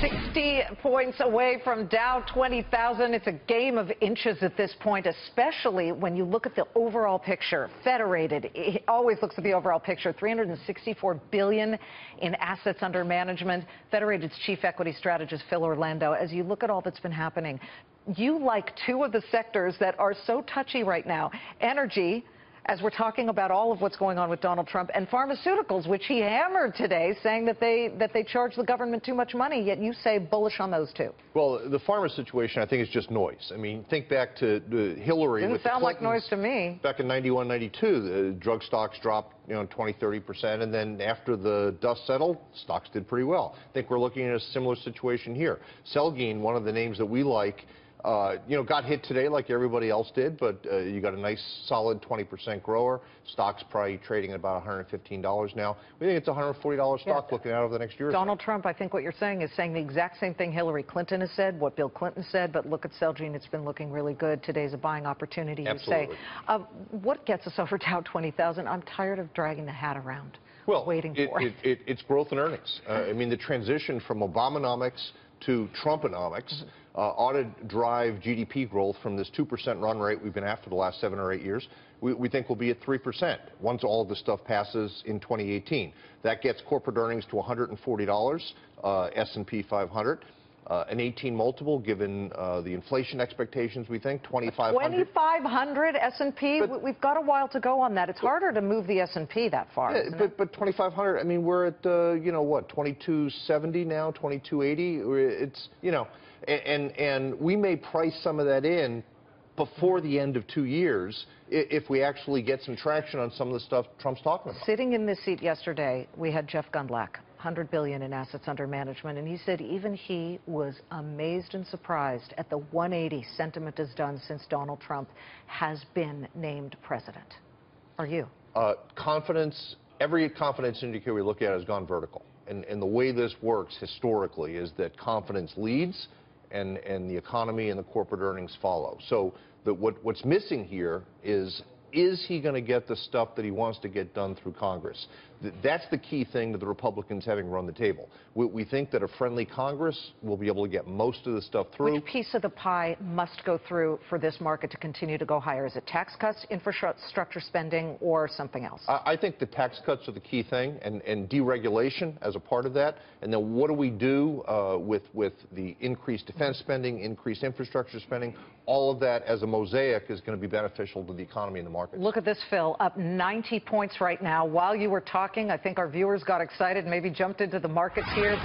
60 points away from Dow 20,000. It's a game of inches at this point, especially when you look at the overall picture. Federated always looks at the overall picture. $364 billion in assets under management. Federated's chief equity strategist, Phil Orlando, as you look at all that's been happening, you like two of the sectors that are so touchy right now. Energy, as we're talking about all of what's going on with Donald Trump, and pharmaceuticals, which he hammered today, saying that they charge the government too much money, yet you say bullish on those two. Well, the pharma situation, I think, is just noise. I mean, think back to Hillary. Didn't with sound like noise to me. Back in 91, 92, the drug stocks dropped, 20, 30%, and then after the dust settled, stocks did pretty well. I think we're looking at a similar situation here. Celgene, one of the names that we like, got hit today like everybody else did, but you got a nice solid 20% grower. Stock's probably trading at about $115 now. We think it's a $140 stock looking out over the next year or so. Donald Trump, I think what you're saying is saying the exact same thing Hillary Clinton has said, what Bill Clinton said, but look at Celgene, it's been looking really good. Today's a buying opportunity, you say. What gets us over Dow 20,000? I'm tired of dragging the hat around, waiting for it. It's growth and earnings. I mean, the transition from Obamonomics to Trumponomics ought to drive GDP growth from this 2% run rate we've been at for the last 7 or 8 years. We think we'll be at 3% once all of this stuff passes in 2018. That gets corporate earnings to $140, S&P 500. An 18 multiple, given the inflation expectations, we think, 2,500. 2,500 S&P? We've got a while to go on that. It's harder to move the S&P that far, isn't it? But 2,500, I mean, we're at, 2270 now, 2280. It's, and we may price some of that in before the end of 2 years if we actually get some traction on some of the stuff Trump's talking about. Sitting in this seat yesterday, we had Jeff Gundlach, $100 billion in assets under management, and he said even he was amazed and surprised at the 180 sentiment has done since Donald Trump has been named president. Are you? Confidence, every confidence indicator we look at has gone vertical. And the way this works historically is that confidence leads and the economy and the corporate earnings follow. So what's missing here is he going to get the stuff that he wants to get done through Congress? That's the key thing to the Republicans having run the table. We think that a friendly Congress will be able to get most of the stuff through. Which piece of the pie must go through for this market to continue to go higher? Is it tax cuts, infrastructure spending, or something else? I think the tax cuts are the key thing, and deregulation as a part of that. And then what do we do with the increased defense spending, increased infrastructure spending? All of that as a mosaic is going to be beneficial to the economy and the markets. Look at this, Phil, up 90 points right now. While you were talking, I think our viewers got excited, maybe jumped into the markets here.